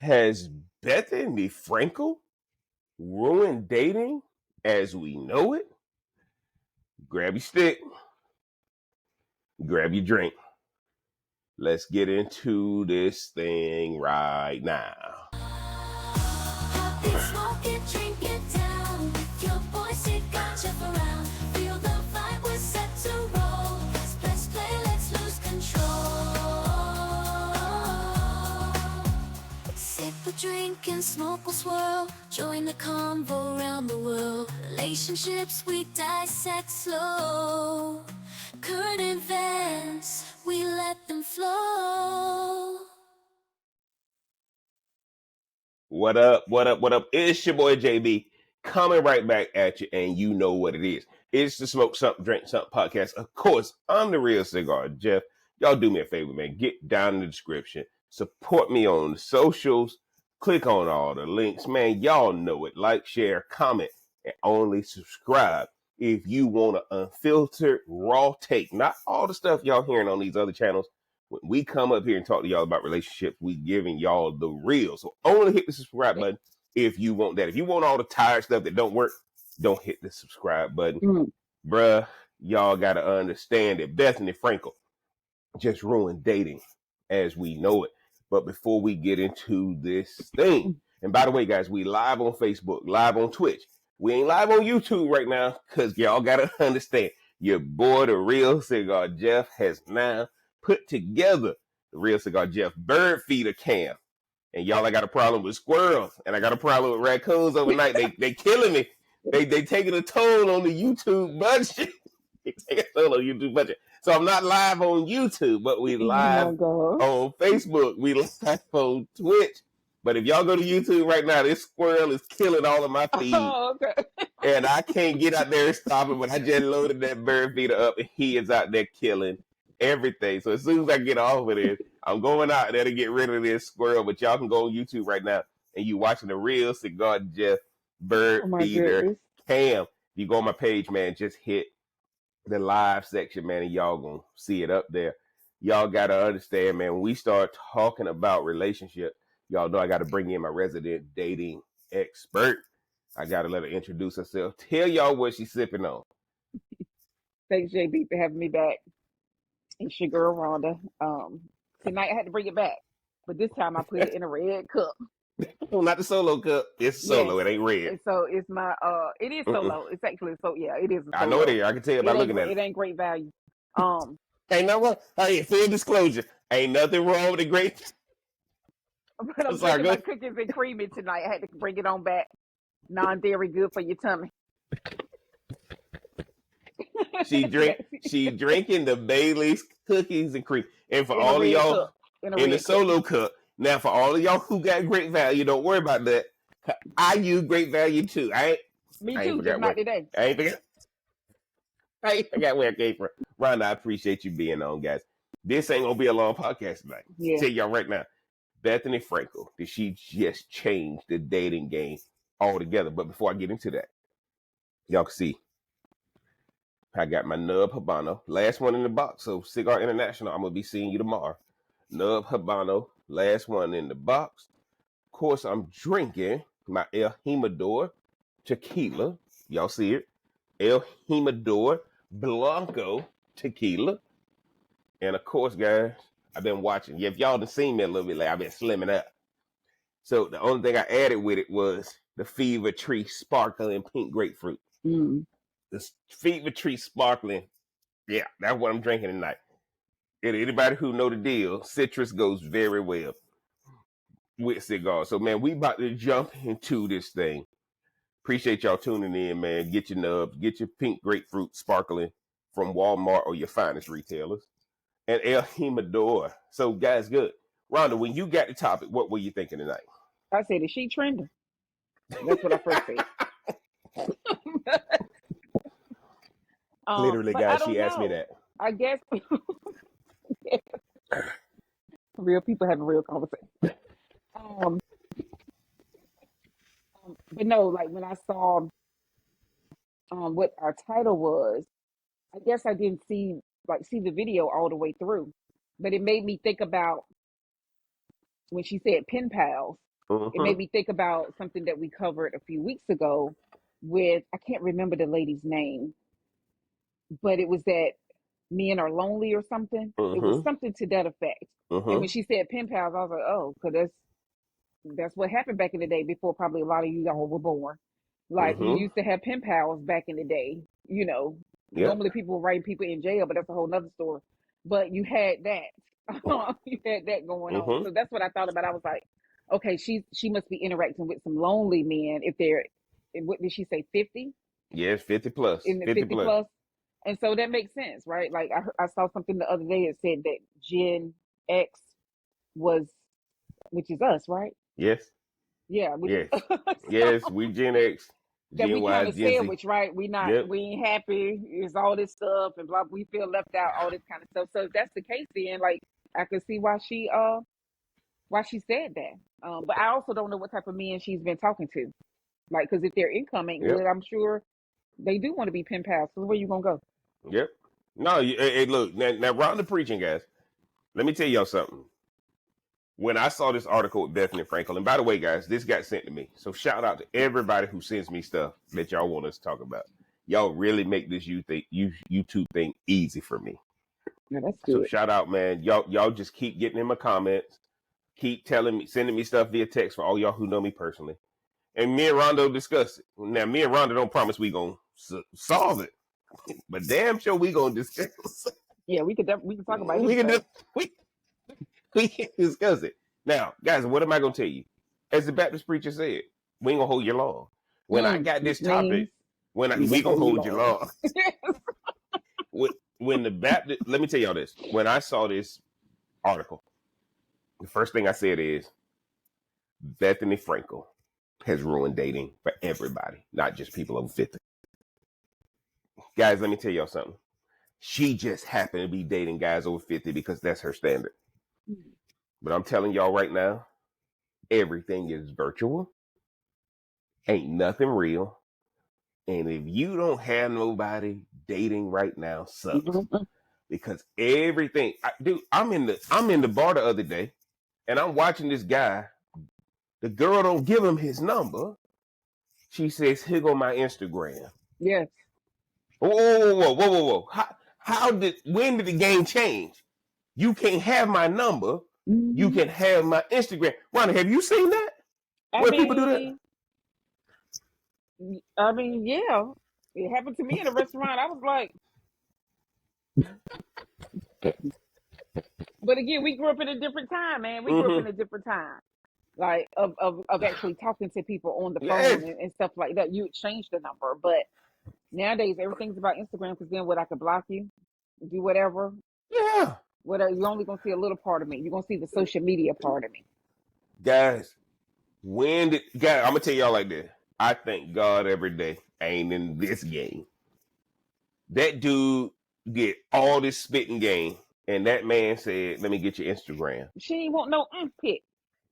Has Bethenny Frankel ruined dating as we know it? Grab your stick, grab your drink. Let's get into this thing right now. Drink and smoke will swirl. Join the convo around the world. Relationships we dissect slow. Current events, we let them flow. What up? What up? What up? It's your boy JB coming right back at you, and you know what it is. It's the Smoke Something, Drink Something podcast. Of course, I'm the real cigar, Jeff. Y'all do me a favor, man. Get down in the description. Support me on the socials. Click on all the links, man. Y'all know it. Like, share, comment, and only subscribe if you want an unfiltered, raw take. Not all the stuff y'all hearing on these other channels. When we come up here and talk to y'all about relationships, we giving y'all the real. So only hit the subscribe button if you want that. If you want all the tired stuff that don't work, don't hit the subscribe button. Bruh, y'all got to understand that Bethenny Frankel just ruined dating as we know it. But before we get into this thing, and by the way, guys, we live on Facebook, live on Twitch. We ain't live on YouTube right now because y'all got to understand your boy, the Real Cigar Jeff, has now put together the Real Cigar Jeff bird feeder cam. And y'all, I got a problem with squirrels and I got a problem with raccoons overnight. They killing me. They taking a toll on the YouTube budget. They taking a toll on YouTube budget. So I'm not live on YouTube, but we live on Facebook. We live on Twitch. But if y'all go to YouTube right now, this squirrel is killing all of my feed. Oh, okay. And I can't get out there and stop it, but I just loaded that bird feeder up and he is out there killing everything. So as soon as I get off of this, I'm going out there to get rid of this squirrel. But y'all can go on YouTube right now and you watching the Real Cigar Jeff bird feeder cam. If you go on my page, man, just hit the live section, man, and y'all gonna see it up there. Y'all gotta understand, man, when we start talking about relationships, y'all know I gotta bring in my resident dating expert. I gotta let her introduce herself. Tell y'all what she's sipping on. Thanks, JB, for having me back. It's your girl, Rhonda. Tonight I had to bring it back, but this time I put it in a red cup. Oh, not the solo cup. It's solo. Yes. It ain't red. And so it's my it is solo. It's actually it is. I know it is. I can tell by looking at it. It ain't great value. Ain't no wrong. Hey, full disclosure. Ain't nothing wrong with the great. But I'm sorry, my cookies and creamy tonight. I had to bring it on back. Non-dairy, good for your tummy. She drinking the Bailey's cookies and cream. And for all of y'all in the solo cup. Now, for all of y'all who got great value, don't worry about that. I use great value too. Me too, just not today. I ain't forgot where I came from. Rhonda, I appreciate you being on, guys. This ain't gonna be a long podcast tonight. Yeah. Tell y'all right now, Bethenny Frankel, did she just change the dating game altogether? But before I get into that, y'all can see I got my Nub Habano, last one in the box. So Cigar International, I'm gonna be seeing you tomorrow. Nub Habano, last one in the box. Of course, I'm drinking my El Jimador tequila. Y'all see it? El Jimador Blanco tequila. And of course, guys, I've been watching. If y'all done seen me a little bit lately, I've been slimming up. So the only thing I added with it was the Fever Tree Sparkling Pink Grapefruit. The Fever Tree Sparkling. Yeah, that's what I'm drinking tonight. And anybody who know the deal, citrus goes very well with cigars. So, man, we about to jump into this thing. Appreciate y'all tuning in, man. Get your nubs, get your pink grapefruit sparkling from Walmart or your finest retailers. And El Jimador. So, guys, good. Rhonda, when you got the topic, what were you thinking tonight? I said, is she trending? That's what I first said. Literally, guys, she asked me that. I guess real people having real conversation. But no, like when I saw what our title was, I guess I didn't see the video all the way through. But it made me think about when she said pen pals, it Mm-hmm. made me think about something that we covered a few weeks ago with, I can't remember the lady's name, but it was that men are lonely or something. It was Mm-hmm. something to that effect. And when Mm-hmm. she said pen pals, I was like, oh, because that's what happened back in the day before probably a lot of you y'all were born. Like you Mm-hmm. used to have pen pals back in the day. You know, Yep. normally people were writing people in jail, but that's a whole nother story. But you had that. You had that going on. Mm-hmm. So that's what I thought about. I was like, okay, she must be interacting with some lonely men if they're, what did she say, 50? Yes, 50 plus. In the 50 50 plus. plus? And so that makes sense, right? Like I saw something the other day that said that Gen X was, which is us, right? Yes. Yeah, which is Yes. us. Yes. We Gen X, That Gen we Y, kind of Gen Z. sandwich, right? Yep. We ain't happy. It's all this stuff and blah. We feel left out, all this kind of stuff. So if that's the case, then like I could see why she said that. But I also don't know what type of men she's been talking to. Like, because if their income ain't Yep. good, I'm sure they do want to be pen pals. So where you gonna go? Yep. No, hey, look, now round the preaching, guys. Let me tell y'all something. When I saw this article with Bethenny Frankel, and by the way, guys, this got sent to me. So shout out to everybody who sends me stuff that y'all want us to talk about. Y'all really make this YouTube thing easy for me. Yeah, that's So good. shout out, man. Y'all just keep getting in my comments. Keep telling me, sending me stuff via text for all y'all who know me personally. And me and Rondo discuss it. Now, me and Rondo don't promise we gonna solve it, but damn sure we gonna discuss. Yeah, we can talk about we can anything. do, we we can discuss it. Now, guys, what am I gonna tell you? As the Baptist preacher said, we ain't gonna hold you long. When I got this Which topic, means we we gonna gonna hold you hold you long. long. When the Baptist, let me tell y'all this. When I saw this article, the first thing I said is Bethenny Frankel has ruined dating for everybody, not just people over 50. Guys, let me tell y'all something. She just happened to be dating guys over 50 because that's her standard. But I'm telling y'all right now, everything is virtual. Ain't nothing real. And if you don't have nobody, dating right now sucks. Mhm. Because everything, dude, I'm in the bar the other day and I'm watching this guy. The girl don't give him his number. She says, "Here go my Instagram." Yes. Whoa, whoa, whoa, whoa, whoa, whoa. When did the game change? You can't have my number. You Hmm. can have my Instagram. Ronnie, have you seen that? I Where people do that? mean, yeah, it happened to me in a restaurant. I was like, but again, we grew up in a different time, man. We grew up Mm-hmm. in a different time, like of actually talking to people on the Yes. phone and stuff like that. You exchange the number, but nowadays everything's about Instagram. Because then what, I could block you, do whatever, Yeah. whatever. You're only gonna see a little part of me. You're gonna see the social media part of me. Guys, I'm gonna tell y'all like this. I thank God every day I ain't in this game. That dude get all this spitting game, and that man said, "Let me get your Instagram." She ain't want no pick.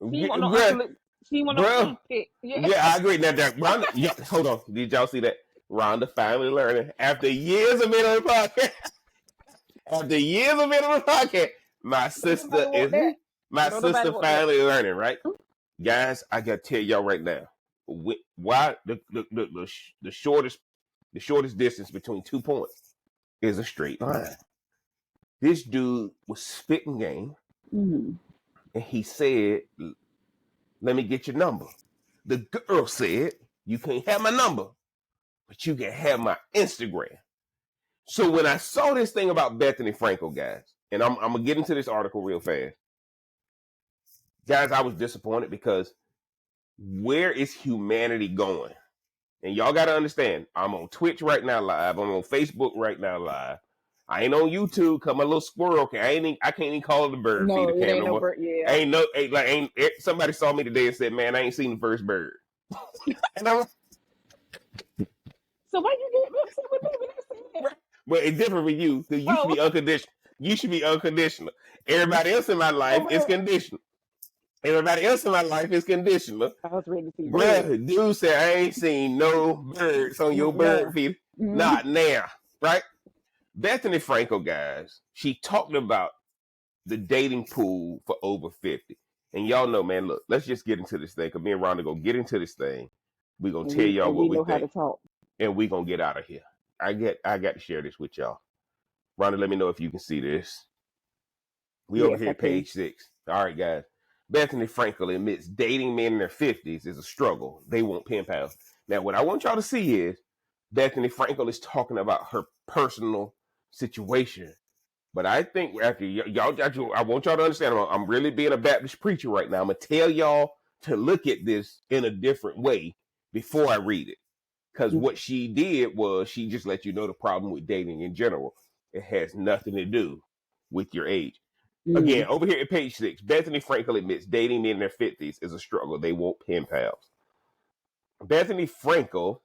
She ain't want no Bruh, unsolicited. She ain't want no bruh. pick. Yeah. Yeah, I agree. Now that Rhonda, yeah, hold on. Did y'all see that? Rhonda finally learning after years of being on the podcast. After years of being on the podcast, my Don't nobody sister want that. is my Don't nobody sister want that. finally learning, right? Guys, I gotta tell y'all right now. Why the shortest distance between 2 points is a straight line. This dude was spitting game, Mm. and he said, "Let me get your number." The girl said, "You can't have my number, but you can have my Instagram." So when I saw this thing about Bethenny Frankel, guys, and I'm gonna get into this article real fast, guys, I was disappointed because where is humanity going? And y'all got to understand, I'm on Twitch right now live. I'm on Facebook right now live. I ain't on YouTube because my little squirrel. Okay, I can't even call it a bird No, feeder it cam ain't no no more. bird. Yeah. Somebody saw me today and said, "Man, I ain't seen the first bird." And I'm So why you get upset with me when I say that? right. But it's different for you because you should Oh, be unconditional. You should be unconditional. Everybody else in my life over is here. conditional. Everybody else in my life is conditional. I was ready to see birds. Bruh, dude said I ain't seen no birds on your Not bird now. feeder. Mm. Not now, right? Bethenny Frankel, guys, she talked about the dating pool for over 50. And y'all know, man, look, let's just get into this thing. Cause me and Rhonda gonna get into this thing. We're gonna tell y'all And what we we know how to think. talk. And we're gonna get out of here. I got to share this with y'all. Rhonda, let me know if you can see this. We over Yes, here I at can. page 6. All right, guys. Bethenny Frankel admits dating men in their 50s is a struggle. They want pen pals. Now, what I want y'all to see is Bethenny Frankel is talking about her personal situation. But I think after y'all, I want y'all to understand. I'm really being a Baptist preacher right now. I'm gonna tell y'all to look at this in a different way before I read it. Because what she did was she just let you know the problem with dating in general. It has nothing to do with your age. Again, Mm, over here at page 6, Bethenny Frankel admits dating men in their 50s is a struggle. They want pen pals. Bethenny Frankel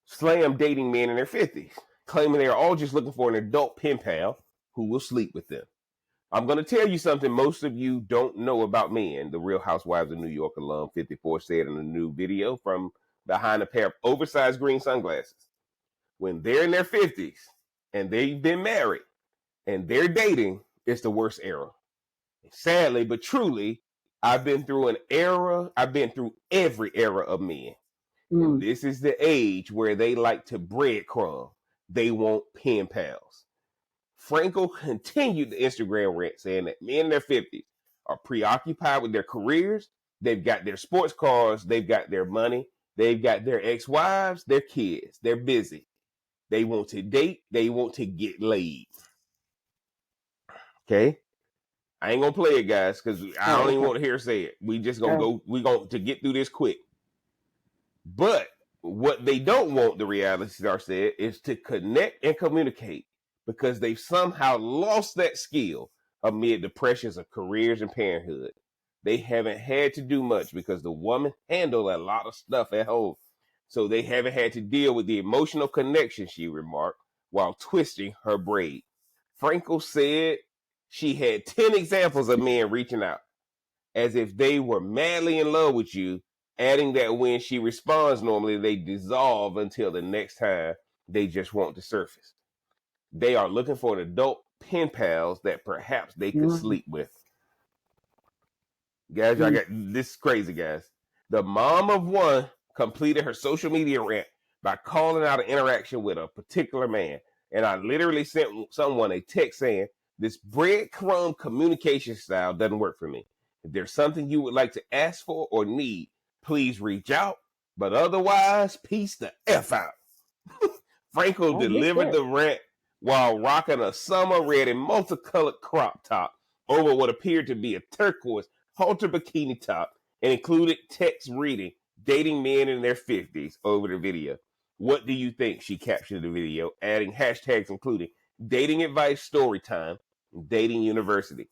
slammed dating men in their 50s, claiming they are all just looking for an adult pen pal who will sleep with them. I'm going to tell you something most of you don't know about men. The Real Housewives of New York alum 54 said in a new video from behind a pair of oversized green sunglasses. When they're in their 50s and they've been married and they're dating, it's the worst era. Sadly, but truly, I've been through an era, I've been through every era of men. And mm, this is the age where they like to breadcrumb. They want pen pals. Frankel continued the Instagram rant, saying that men in their 50s are preoccupied with their careers. They've got their sports cars. They've got their money. They've got their ex-wives, their kids. They're busy. They want to date. They want to get laid. Okay? I ain't gonna play it, guys, because I oh, don't even okay. want to hear say it. We just gonna Oh, go. We going to get through this quick. But what they don't want, the reality star said, is to connect and communicate because they've somehow lost that skill amid the pressures of careers and parenthood. They haven't had to do much because the woman handled a lot of stuff at home. So they haven't had to deal with the emotional connection, she remarked, while twisting her braid. Frankel said she had 10 examples of men reaching out as if they were madly in love with you, adding that when she responds normally, they dissolve until the next time they just want to surface. They are looking for an adult pen pals that perhaps they could mm, sleep with. Guys, I mm, got this is crazy, guys. The mom of one completed her social media rant by calling out an interaction with a particular man. And I literally sent someone a text saying, this breadcrumb communication style doesn't work for me. If there's something you would like to ask for or need, please reach out. But otherwise, peace the F out. Franco I get delivered that. the rant while rocking a summer red and multicolored crop top over what appeared to be a turquoise halter bikini top and included text reading, dating men in their 50s over the video. What do you think? She captured the video, adding hashtags including dating advice story time and dating university.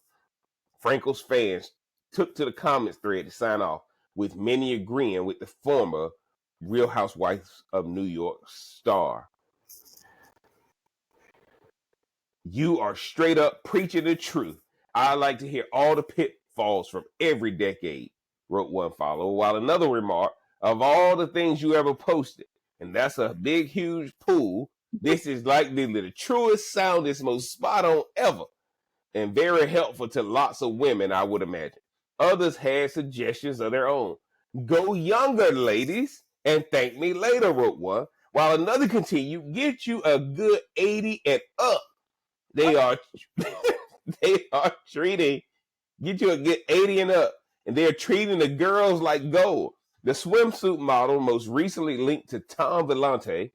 Frankel's fans took to the comments thread to sign off, with many agreeing with the former Real Housewives of New York star. You are straight up preaching the truth. I like to hear all the pitfalls from every decade, wrote one follower, while another remarked, of all the things you ever posted, and that's a big, huge pool, this is likely the truest, soundest, most spot on ever, and very helpful to lots of women, I would imagine. Others had suggestions of their own. Go younger, ladies, and thank me later, wrote one, while another continued, get you a good 80 and up. They are they are treating get you a good 80 and up, and they're treating the girls like gold. The swimsuit model most recently linked to Tom Vellante,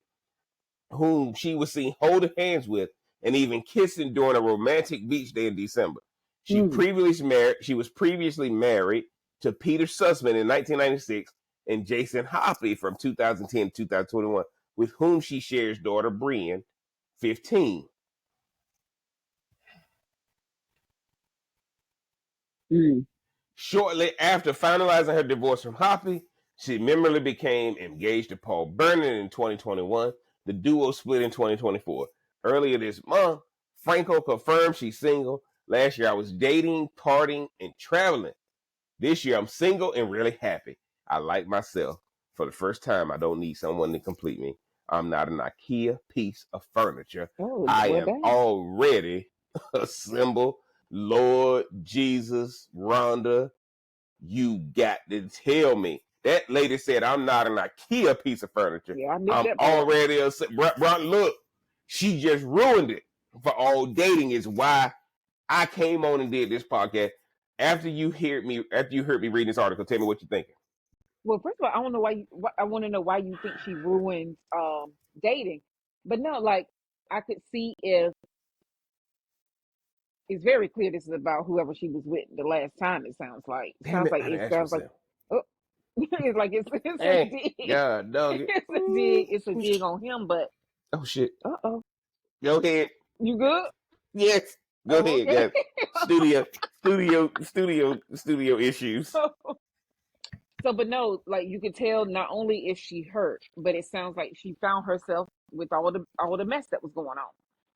whom she was seen holding hands with and even kissing during a romantic beach day in December. Mm, She was previously married to Peter Sussman in 1996 and Jason Hoppy from 2010 to 2021, with whom she shares daughter Brienne, 15. mm, Shortly after finalizing her divorce from Hoppy, she memorably became engaged to Paul Vernon in 2021. The duo split in 2024. Earlier this month, Franco confirmed she's single. Last year, I was dating, partying, and traveling. This year, I'm single and really happy. I like myself. For the first time, I don't need someone to complete me. I'm not an IKEA piece of furniture. oh, I well, am dang. already assembled Lord Jesus, Rhonda, you got to tell me. That lady said, I'm not an IKEA piece of furniture. Yeah, I missed I'm that part. already upset. Rhonda, look, she just ruined it for all dating is why I came on and did this podcast. After you heard me reading this article, tell me what you're thinking. Well, first of all, I don't know why. I want to know why you think she ruined dating, but no, like I could see if it's very clear this is about whoever she was with the last time. It sounds like Damn it, I didn't ask sounds like myself. oh, it's like it's a Hey, dig. God, dog it. It's a dig on him. But Oh shit. oh, Go ahead. you good? Yes. Go Oh, ahead, okay. guys. Studio issues. So, but no, like you could tell not only is she hurt, but it sounds like she found herself with all the mess that was going on.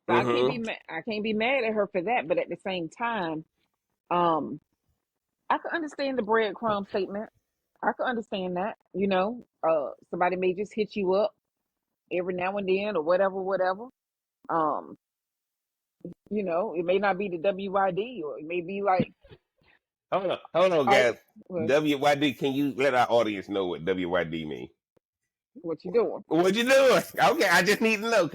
So Mm-hmm. I can't be mad at her for that. But at the same time, um, I could understand the breadcrumb statement. I could understand that. Somebody may just hit you up every now and then or whatever. Um, it may not be the WYD or it may be like, Hold on, oh, guys. WYD, can you let our audience know what WYD means? what you doing? What you doing? Okay, I just need to know.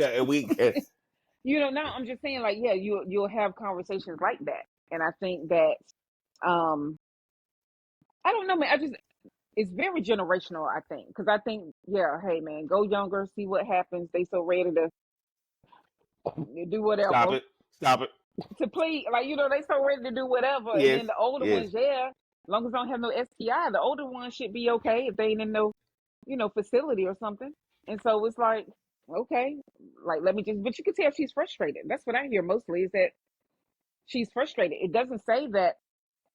Now I'm just saying, like, yeah, you'll have conversations like that, and I think that, um, I don't know, man. It's very generational. I think because I think, yeah, hey, man, go younger, see what happens. They so ready to do Stop whatever it. Stop it. to please, like they so ready to do whatever, and Yes. then the older Yes. ones, yeah, as long as they don't have no STI, the older ones should be okay if they ain't in no, facility or something. And so it's like, okay, like let me just, but you can tell she's frustrated. That's what I hear mostly is that she's frustrated. It doesn't say that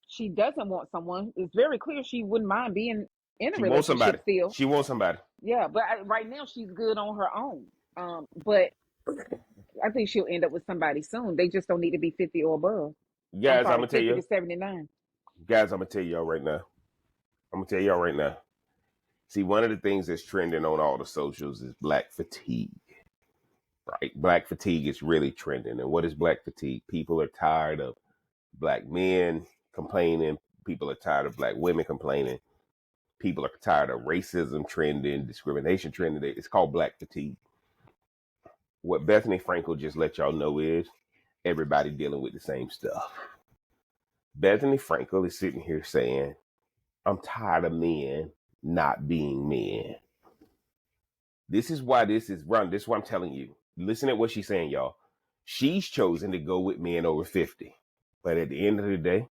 she doesn't want someone. It's very clear she wouldn't mind being in a She wants somebody. relationship still. She wants somebody. Yeah, but right now she's good on her own. But I think she'll end up with somebody soon. They just don't need to be 50 or above. I'm Guys, I'm sorry, gonna tell 50 you. to 79. Guys, I'm gonna tell y'all right now. See, one of the things that's trending on all the socials is black fatigue. Right? Black fatigue is really trending. And what is black fatigue? People are tired of black men complaining. People are tired of black women complaining. People are tired of racism trending, discrimination trending. It's called black fatigue. What Bethenny Frankel just let y'all know is everybody dealing with the same stuff. Bethenny Frankel is sitting here saying, I'm tired of men not being men. This is why this is run. This is what I'm telling you. Listen at what she's saying, y'all. She's chosen to go with men over 50. But at the end of the day,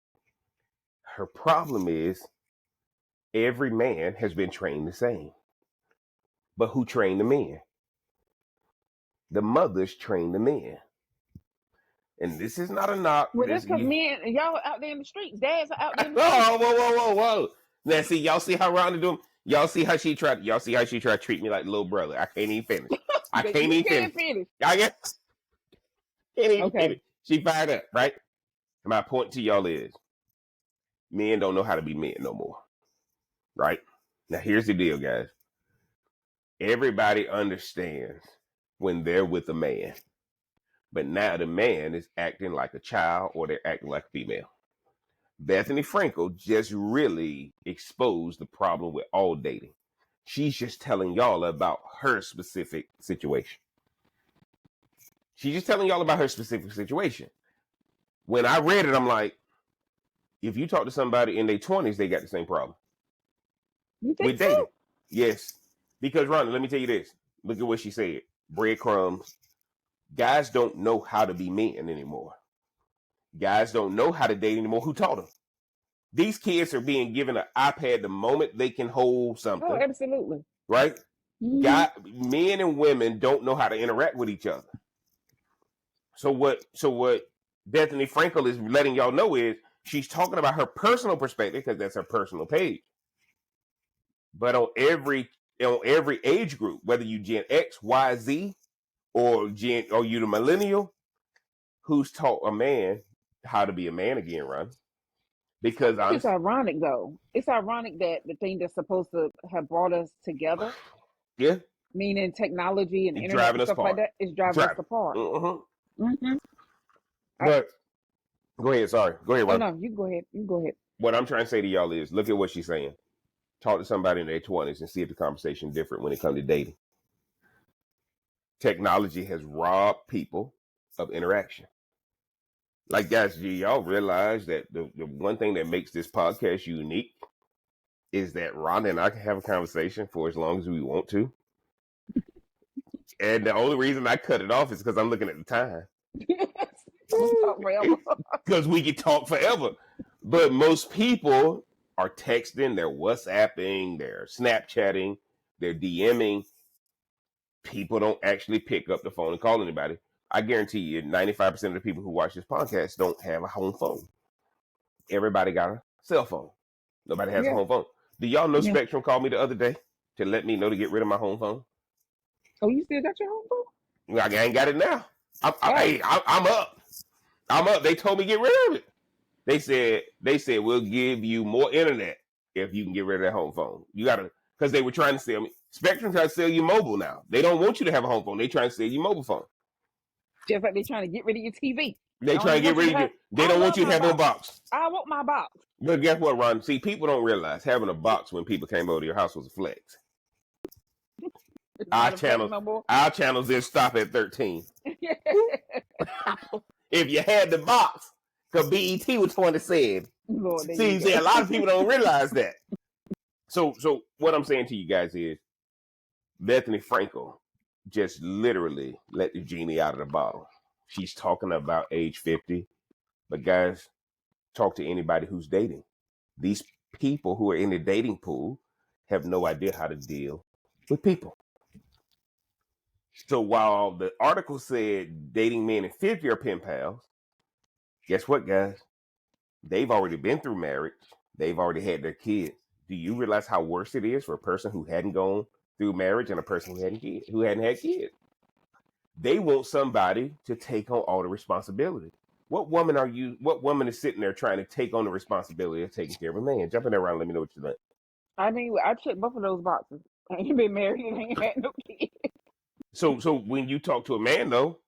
her problem is every man has been trained the same. But who trained the men? The mothers trained the men. And this is not a knock. Well, that's because men, y'all are out there in the streets. Dads are out there in the streets. Whoa. Now see, y'all see how Rhonda do? Y'all see how she tried to treat me like little brother. I can't even finish. I can't even finish. I guess. Can't even finish. She fired up, right? And my point to y'all is men don't know how to be men no more. Right? Now here's the deal, guys. Everybody understands when they're with a man. But now the man is acting like a child or they're acting like a female. Bethenny Frankel just really exposed the problem with all dating. She's just telling y'all about her specific situation. She's just telling y'all about her specific situation. When I read it, I'm like, if you talk to somebody in their 20s, they got the same problem. You think with dating. Yes. Because, Rhonda, let me tell you this. Look at what she said. Breadcrumbs. Guys don't know how to be men anymore. Guys don't know how to date anymore. Who taught them? These kids are being given an iPad the moment they can hold something. Oh, absolutely. Right? Mm-hmm. Men and women don't know how to interact with each other. So what Bethenny Frankel is letting y'all know is she's talking about her personal perspective because that's her personal page. But on every age group, whether you Gen X, Y, Z, or you the millennial, who's taught a man how to be a man again, Ron? Because it's ironic, though. It's ironic that the thing that's supposed to have brought us together, yeah, meaning technology and internet and stuff like that, is driving us apart. Mm-hmm. Mm-hmm. But Go ahead. Sorry. Go ahead, Oh Ron. no, you go ahead. You go ahead. What I'm trying to say to y'all is look at what she's saying. Talk to somebody in their 20s and see if the conversation is different when it comes to dating. Technology has robbed people of interaction. Like, guys, do y'all realize that the one thing that makes this podcast unique is that Ron and I can have a conversation for as long as we want to. And the only reason I cut it off is because I'm looking at the time. We talk forever. Because we can talk forever. But most people are texting, they're WhatsApping, they're Snapchatting, they're DMing. People don't actually pick up the phone and call anybody. I guarantee you 95% of the people who watch this podcast don't have a home phone. Everybody got a cell phone. Nobody has a Yeah. home phone. Do y'all know Yeah. Spectrum called me the other day to let me know to get rid of my home phone? Oh, you still got your home phone? I ain't got it now. I'm up. I'm up. They told me get rid of it. They said we'll give you more internet if you can get rid of that home phone. You gotta, because they were trying to sell me. Spectrum trying to sell you mobile now. They don't want you to have a home phone. They trying to sell you mobile phone. Just like they trying to get rid of your TV. They trying to get rid of you. They don't want you to have no box. I want my box. But guess what, Ron? See, people don't realize having a box when people came over to your house was a flex. Our channels didn't stop at 13. If you had the box, because BET was the one that said. Lord, See, a lot of people don't realize that. So what I'm saying to you guys is, Bethenny Frankel just literally let the genie out of the bottle. She's talking about age 50, but guys, talk to anybody who's dating. These people who are in the dating pool have no idea how to deal with people. So while the article said dating men at 50 are pen pals, guess what, guys? They've already been through marriage. They've already had their kids. Do you realize how worse it is for a person who hadn't gone through marriage and a person who hadn't had kids? They want somebody to take on all the responsibility. What woman is sitting there trying to take on the responsibility of taking care of a man? Jump in there, around. Let me know what you think. I checked both of those boxes. I ain't been married and ain't had no kids. So when you talk to a man though,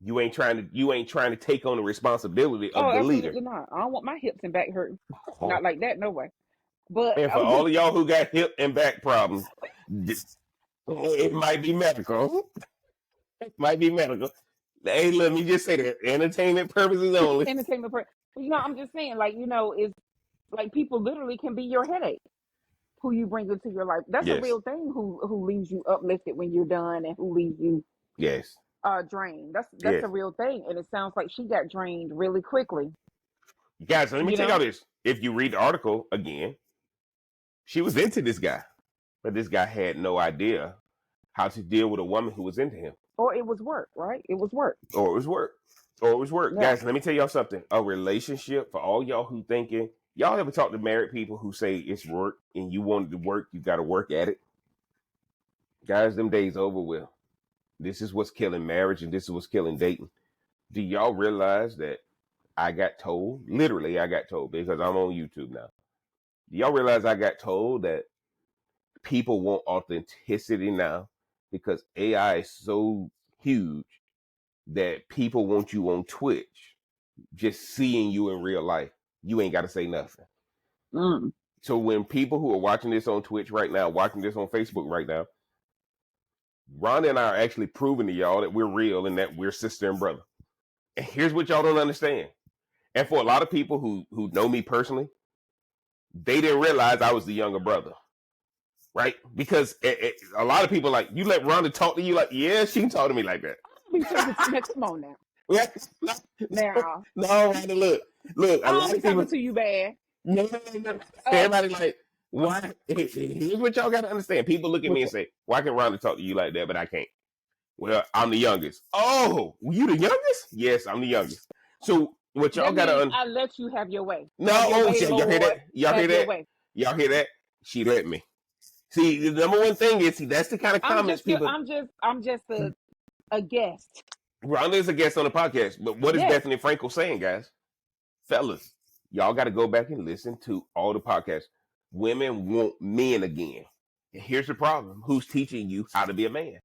you ain't trying to take on the responsibility of the leader. Absolutely not. I don't want my hips and back hurting. Not like that, no way. But and for all of y'all who got hip and back problems, it might be medical. It might be medical. Hey, let me just say that entertainment purposes only. Entertainment purposes. I'm just saying, it's like people literally can be your headache. Who you bring into your life. That's a real thing. Who leaves you uplifted when you're done, and who leaves you drained. That's a real thing. And it sounds like she got drained really quickly. Guys, let me tell y'all this. If you read the article again, she was into this guy, but this guy had no idea how to deal with a woman who was into him. Or it was work, right? It was work. Yeah. Guys, let me tell y'all something. A relationship, for all y'all who thinking, y'all ever talk to married people who say it's work and you wanted to work, you got to work at it? Guys, them days over with. This is what's killing marriage and this is what's killing dating. Do y'all realize that I got told because I'm on YouTube now. Do y'all realize I got told that people want authenticity now because AI is so huge that people want you on Twitch just seeing you in real life. You ain't got to say nothing. So when people who are watching this on Twitch right now, watching this on Facebook right now, Ron and I are actually proving to y'all that we're real and that we're sister and brother. And here's what y'all don't understand. And for a lot of people who know me personally, they didn't realize I was the younger brother. Right? Because a lot of people like, you let Rhonda talk to you like, yeah, she can talk to me like that. Come on now. Now. No, Rhonda, look. A lot of people talking to you bad. No. Everybody like, why? Here's what y'all got to understand. People look at me and say, why can Rhonda talk to you like that, but I can't? Well, I'm the youngest. Oh, you the youngest? Yes, I'm the youngest. So what y'all got to I let you have your way. No, y'all hear that? Y'all hear that? She let me. See, the number one thing is, that's the kind of comments people. I'm just a guest. Rhonda is a guest on the podcast, but what is Bethenny Frankel saying, guys? Fellas, y'all got to go back and listen to all the podcasts. Women want men again. And here's the problem. Who's teaching you how to be a man?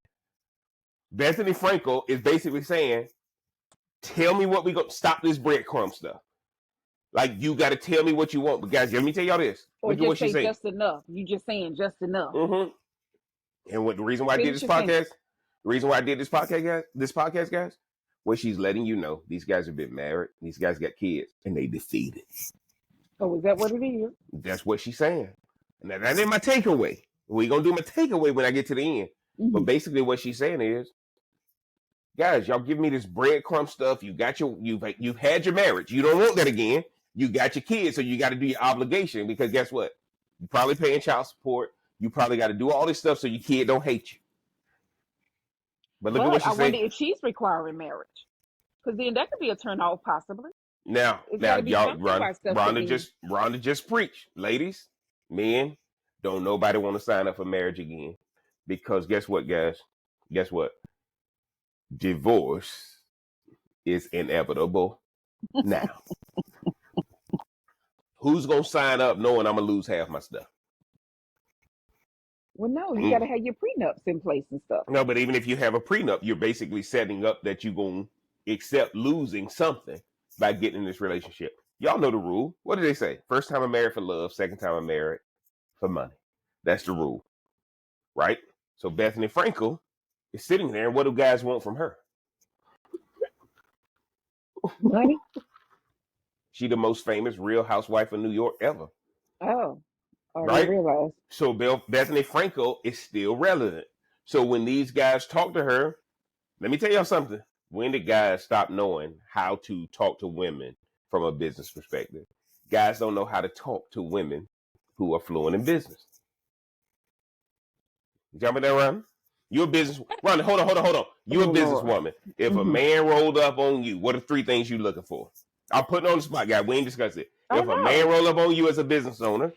Bethenny Frankel is basically saying, tell me what we go, stop this breadcrumb stuff. Like, you got to tell me what you want. But guys, let me tell y'all this. Or Look at what just she's say saying. just enough. You just saying just enough. Mm-hmm. And what the reason why I did Finish this your sentence. podcast? The reason why I did this podcast, guys, where she's letting you know these guys have been married, these guys got kids, and they defeated. Oh, is that what it is? That's what she's saying. Now, that ain't my takeaway. We're gonna do my takeaway when I get to the end. But basically, what she's saying is, guys, y'all give me this breadcrumb stuff. You've had your marriage. You don't want that again. You got your kids, so you got to do your obligation, because guess what? You're probably paying child support. You probably got to do all this stuff so your kid don't hate you. But look at what But she I wonder said. if she's requiring marriage, because then that could be a turn off, possibly. Now, It's got to be y'all, something why stuff could be. Rhonda just preached, ladies, men. Don't nobody want to sign up for marriage again, because guess what, guys? Guess what? Divorce is inevitable now. Who's gonna sign up knowing I'm gonna lose half my stuff? Well, no, you got to have your prenups in place and stuff. No, but even if you have a prenup, you're basically setting up that you're gonna accept losing something by getting in this relationship. Y'all know the rule. What do they say? First time I'm married for love, second time I'm married for money. That's the rule, right? So Bethenny Frankel is sitting there, and what do guys want from her? Money? She the most famous Real Housewife of New York ever. Oh, I Right? didn't realize. So Bethenny Frankel is still relevant. So when these guys talk to her, let me tell y'all something. When did guys stop knowing how to talk to women from a business perspective? Guys don't know how to talk to women who are fluent in business. You tell me that, Ron? You're a business. Ron, hold on. You're a businesswoman. If a man rolled up on you, what are 3 things you looking for? I'll put it on the spot, guy. We ain't discussed it. If a man roll up on you as a business owner,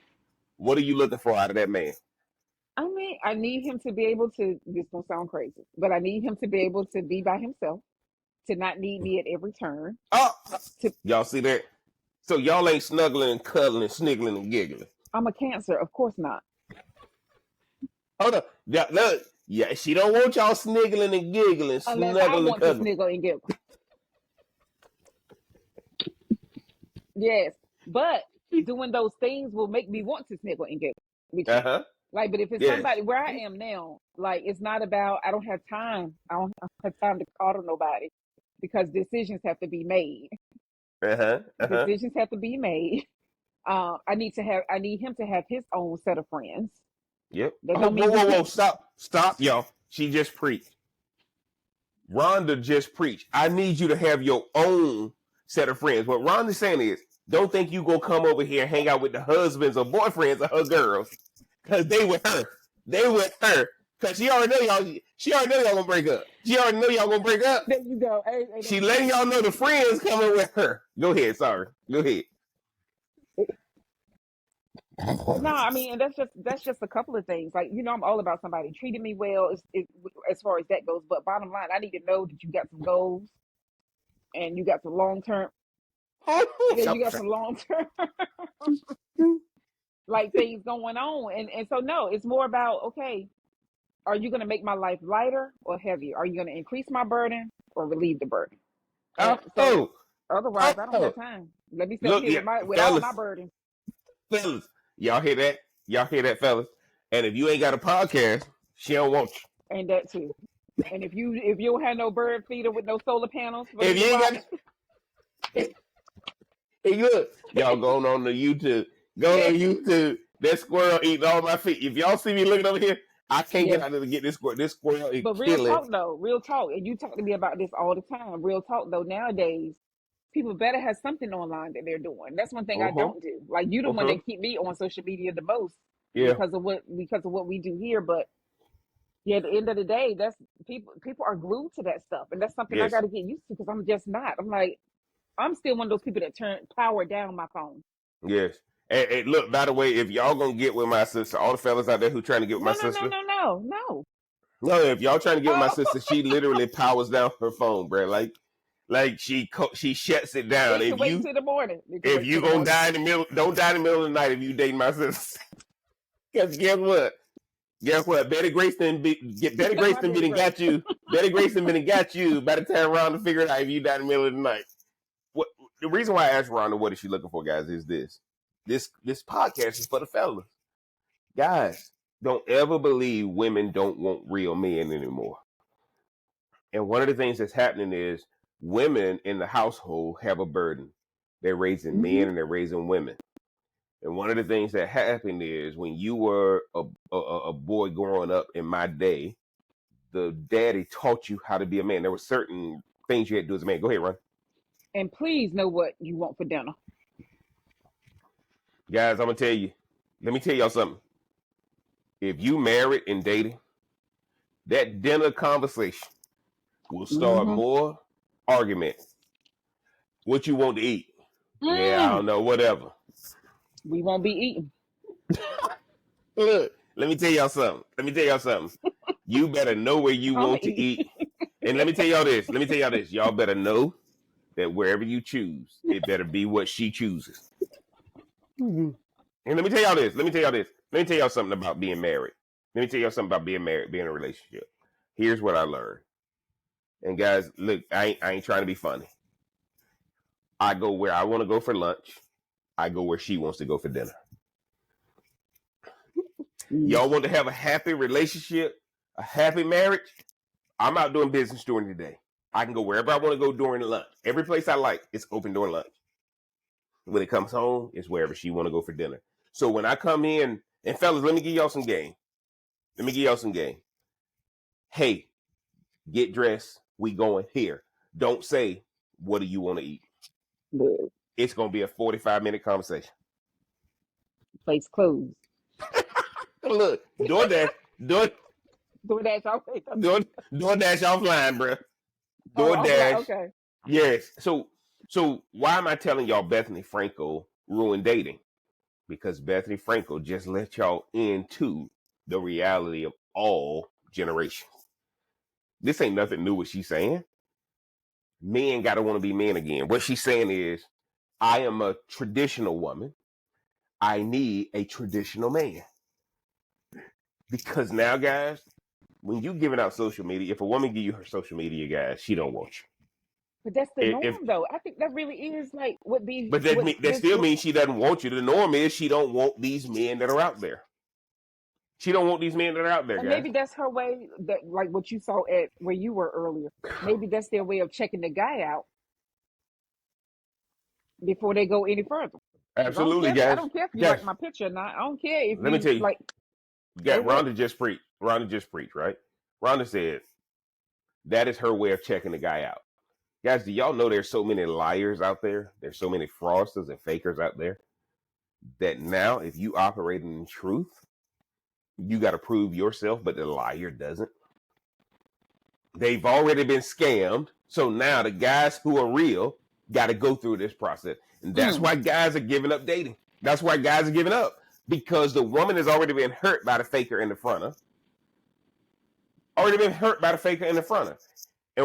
what are you looking for out of that man? I mean, I need him to be able to, this don't sound crazy, but I need him to be able to be by himself, to not need me at every turn. Oh, y'all see that? So y'all ain't snuggling, cuddling, sniggling, and giggling. I'm a Cancer. Of course not. Hold on. Look. Yeah, she don't want y'all sniggling and giggling, Unless I want to sniggle and giggle. Yes, but doing those things will make me want to sniggle and giggle. Like, but if it's somebody where I am now, like, it's not about, I don't have time. I don't have time to call to nobody, because decisions have to be made. Decisions have to be made. I need him to have his own set of friends. Yep. Whoa. Stop, y'all. She just preached. Rhonda just preached. I need you to have your own set of friends. What Rhonda's saying is, don't think you gonna come over here and hang out with the husbands or boyfriends of her girls, because they with her. Because she already know y'all gonna break up. There you go. Hey, she letting y'all know the friends coming with her. Go ahead. Sorry. Go ahead. No, I mean, and that's just a couple of things. Like, I'm all about somebody treating me well, as far as that goes. But bottom line, I need to know that you got some goals and you got some long term. You got some long term like things going on, and so no, it's more about, okay, are you going to make my life lighter or heavier? Are you going to increase my burden or relieve the burden? Otherwise, I don't have time. Let me sit here with all my burdens. Fellas, y'all hear that, fellas? And if you ain't got a podcast, she don't want you. And that too. And if you don't have no bird feeder with no solar panels, if you ain't got, hey, look, y'all going on the YouTube. Go on YouTube. That squirrel eating all my feet. If y'all see me looking over here, I can't get out of to get this squirrel. This squirrel is But real talk though, and you talk to me about this all the time. Real talk though, nowadays, people better have something online that they're doing. That's one thing I don't do. Like, you the one that keep me on social media the most, because of what we do here. But at the end of the day, that's people are glued to that stuff, and that's something I got to get used to, because I'm just not. I'm like, I'm still one of those people that power down my phone. Yes. And look, by the way, if y'all gonna get with my sister, all the fellas out there who trying to get with my sister. No. If y'all trying to get with my sister, she literally powers down her phone, bro. Like she shuts it down. If wait till the morning. If you gonna die in the middle, don't die in the middle of the night if you dating my sister. Because guess what? Betty Grayson been got you. Betty Grayson been got you by the time around to figure it out if you die in the middle of the night. What the reason why I asked Rhonda what is she looking for, guys, is this. This podcast is for the fellas. Guys, don't ever believe women don't want real men anymore. And one of the things that's happening is women in the household have a burden. They're raising men and they're raising women. And one of the things that happened is when you were a boy growing up in my day, the daddy taught you how to be a man. There were certain things you had to do as a man. Go ahead, Ron. And please know what you want for dinner. Guys, I'm going to tell you. Let me tell y'all something. If you married and dating, that dinner conversation will start more argument. What you want to eat? Yeah, I don't know, whatever. We won't be eating. Look, let me tell y'all something. You better know where you want to eat. And let me tell y'all this. Y'all better know that wherever you choose, it better be what she chooses. And let me tell y'all this. Let me tell y'all something about being married. Being in a relationship. Here's what I learned. And guys, look, I ain't trying to be funny. I go where I want to go for lunch. I go where she wants to go for dinner. Y'all want to have a happy relationship, a happy marriage? I'm out doing business during the day. I can go wherever I want to go during lunch. Every place I like, it's open during lunch. When it comes home, it's wherever she want to go for dinner. So when I come in, and fellas, let me give y'all some game. Hey, get dressed. We going here. Don't say, what do you want to eat? Look, It's going to be a 45-minute conversation. place closed. Look, DoorDash offline, bro. DoorDash. Okay. Yes. So why am I telling y'all Bethenny Frankel ruined dating? Because Bethenny Frankel just let y'all into the reality of all generations. This ain't nothing new what she's saying. Men gotta want to be men again. What she's saying is, I am a traditional woman. I need a traditional man. Because now, guys, when you giving out social media, if a woman give you her social media, guys, she don't want you. But that's the norm, though. I think that really is like what these. But that still means she doesn't want you. The norm is she don't want these men that are out there. She don't want these men that are out there, and guys. maybe that's her way. That like what you saw at where you were earlier. Maybe that's their way of checking the guy out before they go any further. Absolutely, guys. I don't care if you like my picture or not. I don't care if let me tell you, like. Rhonda just preached, right? Rhonda said that is her way of checking the guy out. Guys, do y'all know there's so many liars out there? There's so many fraudsters and fakers out there that now if you operate in truth, you got to prove yourself, but the liar doesn't. They've already been scammed. So now the guys who are real got to go through this process. And that's why guys are giving up dating. That's why guys are giving up. Because the woman has already been hurt by the faker in the front of. And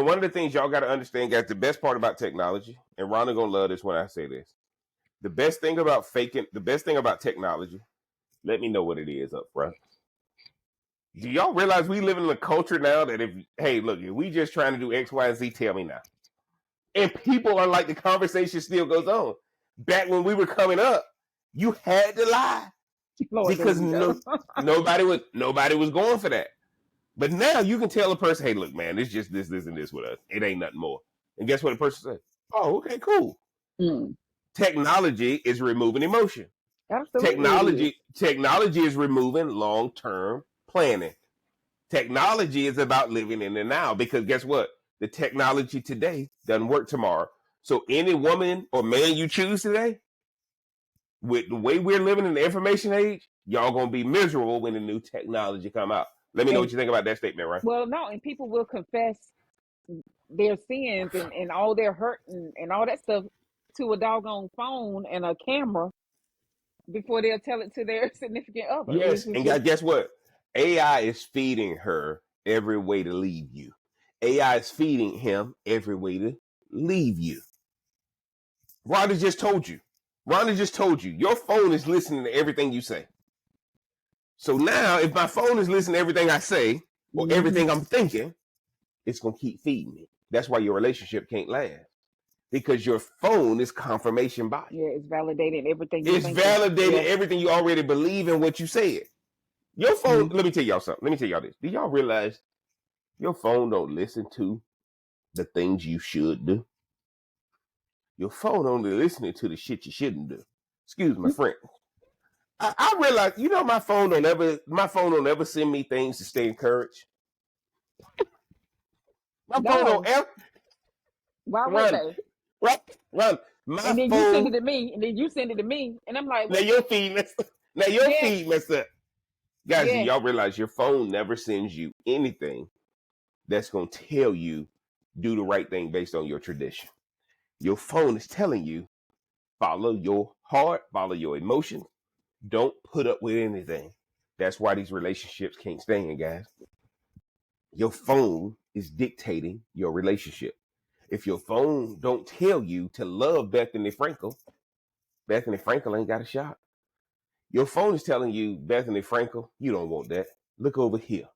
one of the things y'all got to understand, guys, the best part about technology, and Rhonda gonna love this when I say this. The best thing about technology, let me know what it is up front. Do y'all realize we live in a culture now that if we just trying to do X, Y, and Z, tell me now. And people are like, the conversation still goes on. Back when we were coming up, you had to lie. Lord, because nobody was going for that. But now you can tell a person, hey, look, man, it's just this, and this with us. It ain't nothing more. And guess what the person said? Oh, okay, cool. Technology is removing emotion. Absolutely. Technology is removing long-term planning. Technology is about living in the now, because guess what? The technology today doesn't work tomorrow. So any woman or man you choose today, with the way we're living in the information age, y'all gonna be miserable when the new technology come out. Let me know what you think about that statement, right? Well, no, and people will confess their sins and all their hurt and all that stuff to a doggone phone and a camera before they'll tell it to their significant other. Yes, and guess what? AI is feeding her every way to leave you. AI is feeding him every way to leave you. Rhonda just told you. Your phone is listening to everything you say. So now, if my phone is listening to everything I say or everything I'm thinking, it's going to keep feeding me. That's why your relationship can't last. because your phone is confirmation bias. Yeah, it's validating everything you It's think. validating Yeah. everything you already believe in what you said. Your phone, Mm-hmm. let me tell y'all something. Let me tell y'all this. Do y'all realize your phone don't listen to the things you should do? Your phone only listening to the shit you shouldn't do. Excuse my friend. I realize, my phone don't ever send me things to stay encouraged. My phone don't No. ever Why would run, they? run, run. My And then you send it phone. to me, and then you send it to me, and I'm like, Now what? your feed messed up. Now your Yes, feed messed up. Guys, do yes. y'all realize your phone never sends you anything that's gonna tell you do the right thing based on your tradition? Your phone is telling you follow your heart, follow your emotions. Don't put up with anything. That's why these relationships can't stand, guys. Your phone is dictating your relationship. If your phone don't tell you to love Bethenny Frankel, Bethenny Frankel ain't got a shot. Your phone is telling you, Bethenny Frankel, you don't want that. Look over here.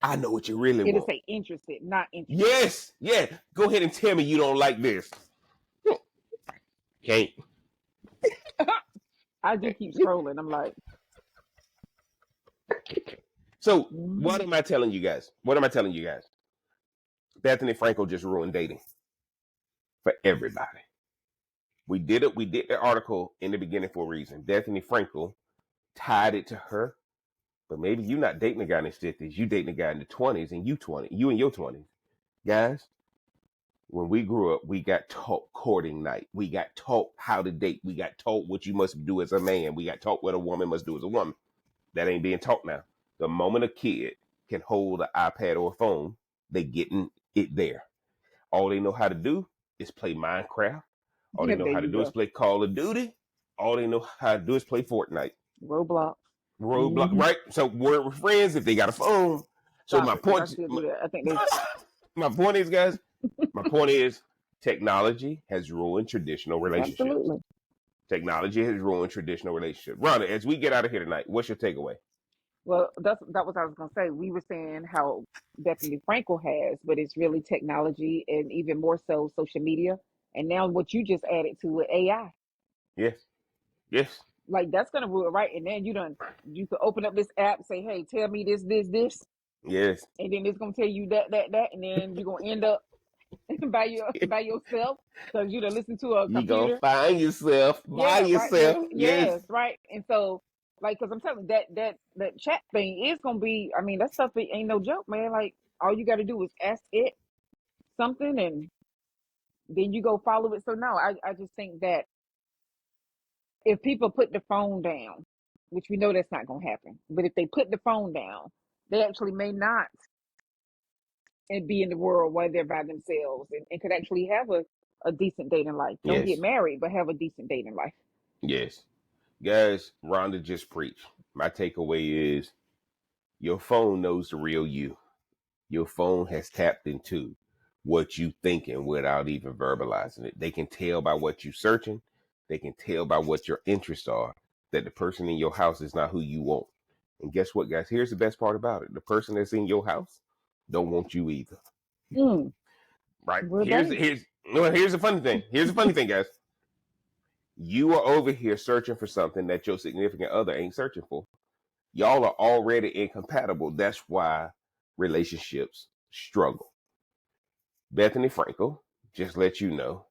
I know what you really It'll want. say interested, not interested. Yes, yeah. Go ahead and tell me you don't like this. Can't. I just keep scrolling. I'm like, So mm-hmm. what am I telling you guys? What am I telling you guys? Bethenny Frankel just ruined dating for everybody. We did it. We did the article in the beginning for a reason. Bethenny Frankel tied it to her, but maybe you're not dating a guy in his 50s. You dating a guy in the 20s, and you in your 20s. Guys, when we grew up, we got taught courting night. We got taught how to date. We got taught what you must do as a man. We got taught what a woman must do as a woman. That ain't being taught now. The moment a kid can hold an iPad or a phone, they getting it there. All they know how to do is play Minecraft. All they know There how to you do is go. play Call of Duty. All they know how to do is play Fortnite. Roblox. Roadblock, Mm-hmm. right? So we're friends if they got a phone. So Stop my it, because I point, still do that. I think they. my point is, guys, my point is technology has ruined traditional relationships. Absolutely. Technology has ruined traditional relationships. Rhonda, as we get out of here tonight, what's your takeaway? Well, that was what I was gonna say. We were saying how Bethany Frankel has, but it's really technology and even more so social media. And now what you just added to it, AI. Yes, yes, Like that's gonna rule it, right. And then you could open up this app, say, hey, tell me this, yes. and then it's gonna tell you that, and then you're gonna end up by yourself because you done listen to a You gonna computer. find yourself by Yeah, right. Yeah, yourself. Yes, yes, right. And so, like, because I'm telling you that chat thing is gonna be. I mean, that stuff ain't no joke, man. Like, all you got to do is ask it something, and then you go follow it. So no, I just think that if people put the phone down, which we know that's not gonna happen, but if they put the phone down, they actually may not and be in the world while they're by themselves and could actually have a decent dating life. Don't get yes, married, but have a decent dating life. yes. Guys, Rhonda just preached. My takeaway is your phone knows the real you. Your phone has tapped into what you thinking without even verbalizing it. They can tell by what you searching. They can tell by what your interests are that the person in your house is not who you want. And guess what, guys? Here's the best part about it. The person that's in your house don't want you either. Mm, Right? well, Here's dang. here's no, here's the funny thing. Here's the funny thing, guys. You are over here searching for something that your significant other ain't searching for. Y'all are already incompatible. That's why relationships struggle. Bethenny Frankel just let you know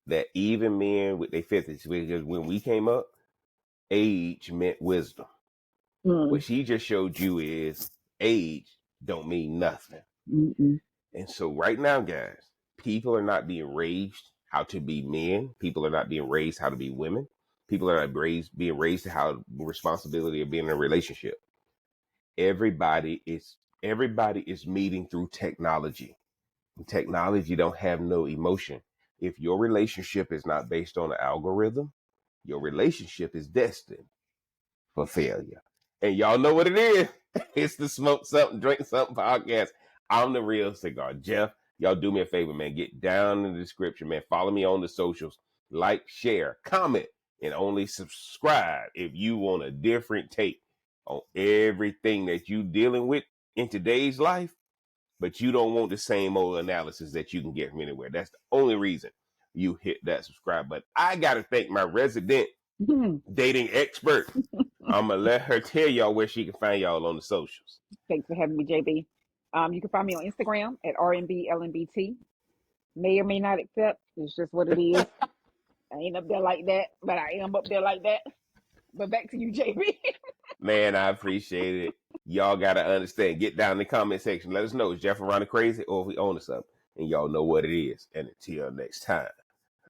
that even men with their 50s, because when we came up, age meant wisdom. What Mm, she just showed you is age don't mean nothing. mm-mm. And so right now, guys, people are not being raised how to be men. People are not being raised how to be women. People are not being raised to how the responsibility of being in a relationship. Everybody is everybody is meeting through technology. Technology don't have no emotion. If your relationship is not based on an algorithm, your relationship is destined for failure. And y'all know what it is. It's the Smoke Something, Drink Something podcast. I'm the real cigar. Jeff, y'all do me a favor, man. Get down in the description, man. Follow me on the socials. Like, share, comment, and only subscribe if you want a different take on everything that you dealing with in today's life. but you don't want the same old analysis that you can get from anywhere. That's the only reason you hit that subscribe button. I got to thank my resident dating expert. I'm going to let her tell y'all where she can find y'all on the socials. Thanks for having me, JB. You can find me on Instagram at RNBLNBT. May or may not accept. It's just what it is. I ain't up there like that, but I am up there like that. But back to you, JB. Man, I appreciate it. Y'all got to understand. Get down in the comment section. Let us know. Is Jeff around crazy or if we own something? And y'all know what it is. And until next time,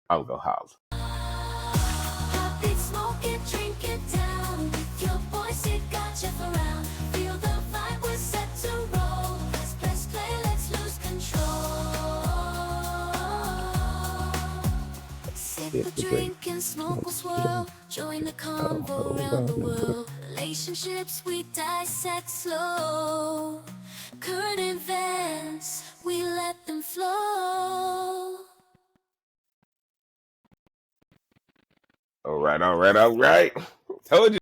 I'm going to holler. Pop it, smoke it, drink it down. With your boys, it got Jeff around. Feel the vibe, we're set to roll. Let's play, let's lose control. Sip a drink and smoke a swirl. Join the convo around the world. Relationships we dissect slow. Current events, we let them flow. All right. Told you.